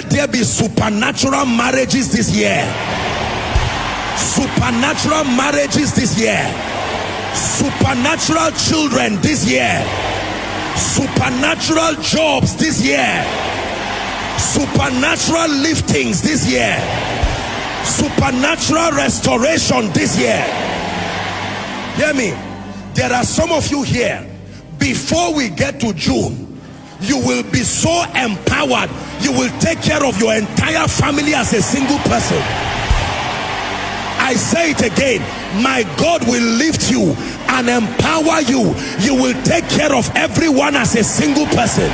let there be supernatural marriages this year. Supernatural marriages this year. Supernatural children this year. Supernatural jobs this year. Supernatural liftings this year. Supernatural restoration this year. Hear me. There are some of you here, before we get to June, you will be so empowered, you will take care of your entire family as a single person. I say it again, my God will lift you and empower you. You will take care of everyone as a single person.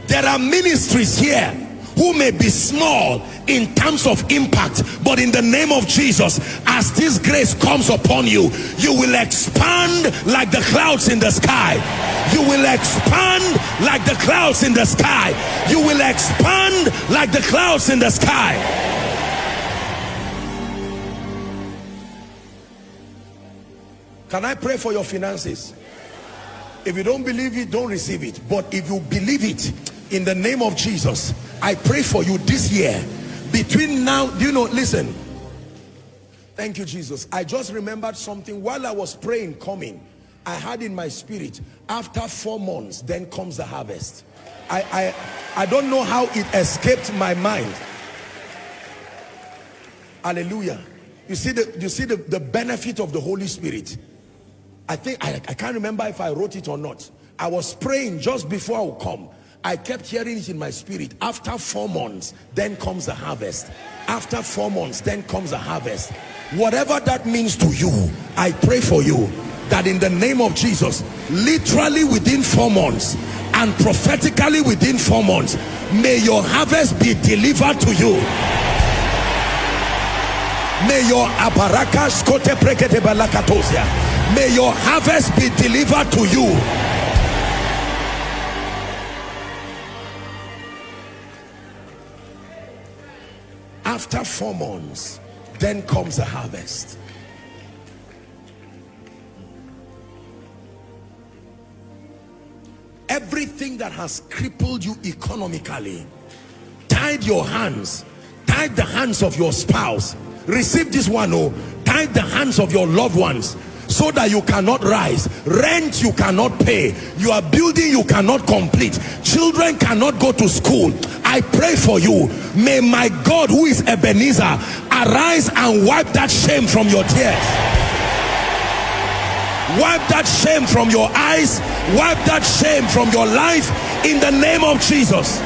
There are ministries here who may be small in terms of impact, but in the name of Jesus, as this grace comes upon you, you will expand like the clouds in the sky. You will expand like the clouds in the sky. You will expand like the clouds in the sky. Can I pray for your finances? If you don't believe it, don't receive it. But if you believe it, in the name of Jesus, I pray for you this year. Between now, you know, listen. Thank you, Jesus. I just remembered something while I was praying coming. I had in my spirit, after 4 months, then comes the harvest. I don't know how it escaped my mind. Hallelujah. You see the benefit of the Holy Spirit. I think I can't remember if I wrote it or not. I was praying just before I would come. I kept hearing it in my spirit. After 4 months, then comes the harvest. After 4 months, then comes the harvest. Whatever that means to you, I pray for you that in the name of Jesus, literally within 4 months and prophetically within 4 months, may your harvest be delivered to you. May your aparakas kote prekete balakatosia. May your harvest be delivered to you. After 4 months, then comes the harvest. Everything that has crippled you economically, tied your hands, tied the hands of your spouse, receive this one, oh, tied the hands of your loved ones, so that you cannot rise. Rent you cannot pay. You are building you cannot complete. Children cannot go to school. I pray for you. May my God, who is Ebenezer, arise and wipe that shame from your tears. Wipe that shame from your eyes. Wipe that shame from your life in the name of Jesus.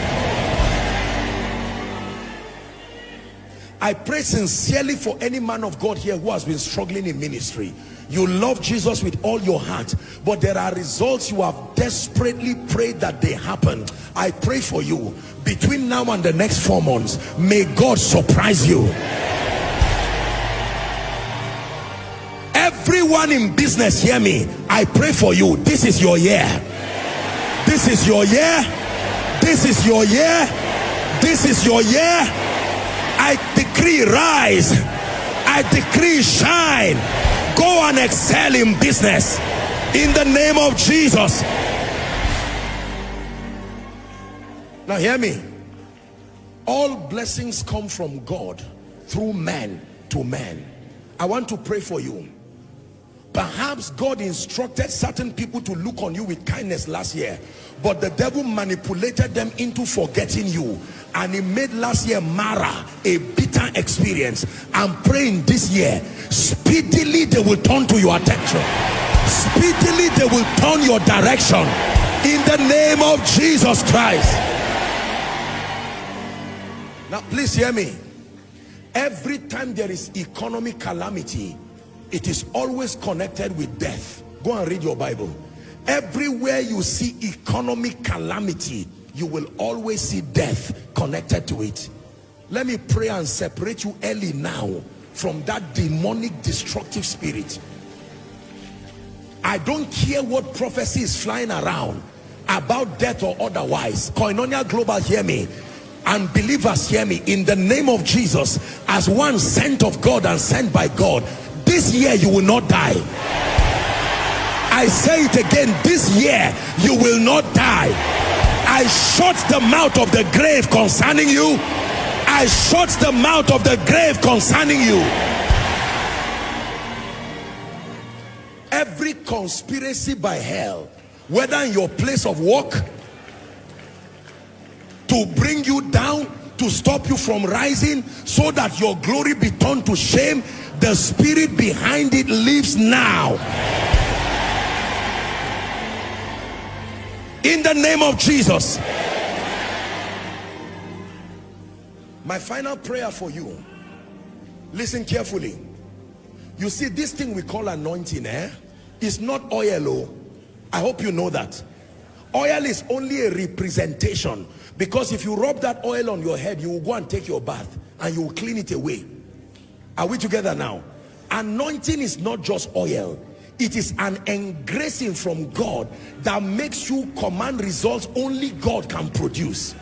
I pray sincerely for any man of God here who has been struggling in ministry. You love Jesus with all your heart, but there are results you have desperately prayed that they happen. I pray for you. Between now and the next 4 months, may God surprise you. Everyone in business, hear me. I pray for you. This is your year. This is your year. This is your year. This is your year. I decree rise. I decree shine. Go and excel in business in the name of Jesus. Now hear me. All blessings come from God through man to man. I want to pray for you. Perhaps God instructed certain people to look on you with kindness last year, but the devil manipulated them into forgetting you, and he made last year Mara a bitter experience. I'm praying this year, speedily they will turn to your attention. Speedily they will turn your direction in the name of Jesus Christ. Now please hear me. Every time there is economic calamity, it is always connected with death. Go and read your Bible. Everywhere you see economic calamity, you will always see death connected to it. Let me pray and separate you early now from that demonic destructive spirit. I don't care what prophecy is flying around about death or otherwise. Koinonia Global, hear me. And believers, hear me. In the name of Jesus, as one sent of God and sent by God, this year you will not die. I say it again, this year you will not die. I shut the mouth of the grave concerning you. I shut the mouth of the grave concerning you. Every conspiracy by hell, whether in your place of work, to bring you down, to stop you from rising, so that your glory be turned to shame, the spirit behind it lives now. In the name of Jesus. My final prayer for you, listen carefully. You see, this thing we call anointing, is not oil. Oh, I hope you know that. Oil is only a representation, because if you rub that oil on your head, you will go and take your bath and you will clean it away. Are we together now? Anointing is not just oil. It is an engracing from God that makes you command results only God can produce.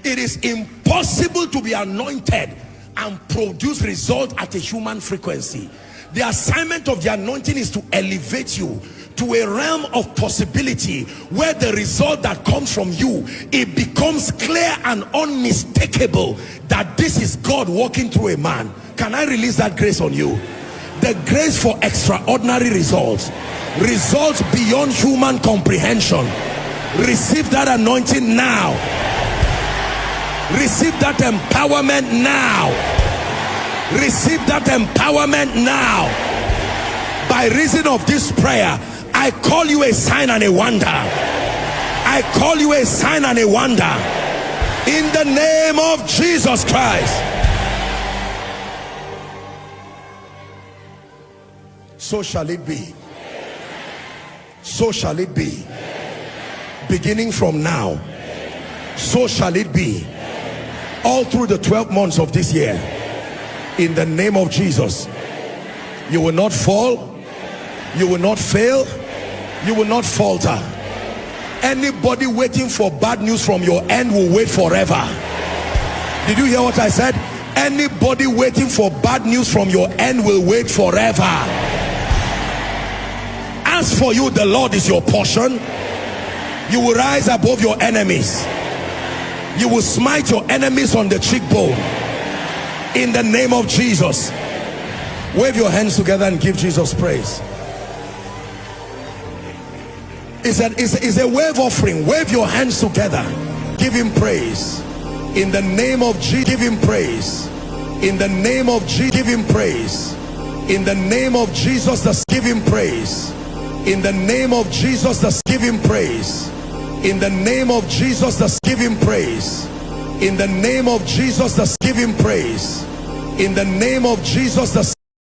It is impossible to be anointed and produce results at a human frequency. The assignment of the anointing is to elevate you to a realm of possibility where the result that comes from you, it becomes clear and unmistakable that this is God walking through a man. Can I release that grace on you? The grace for extraordinary results, results beyond human comprehension. Receive that anointing now. Receive that empowerment now. Receive that empowerment now. By reason of this prayer, I call you a sign and a wonder. I call you a sign and a wonder. In the name of Jesus Christ. So shall it be. So shall it be. Beginning from now, so shall it be. All through the 12 months of this year. In the name of Jesus. You will not fall. You will not fail. You will not falter. Anybody waiting for bad news from your end will wait forever. Did you hear what I said? Anybody waiting for bad news from your end will wait forever. As for you, the Lord is your portion. You will rise above your enemies. You will smite your enemies on the cheekbone. In the name of Jesus. Wave your hands together and give Jesus praise. It's a wave offering. Wave your hands together. Give him praise. In the name of Jesus, give him praise. In the name of Jesus, give him praise. In the name of Jesus, give him praise. In the name of Jesus, give him praise. In the name of Jesus, give him praise. In the name of Jesus, give him praise. In the name of Jesus,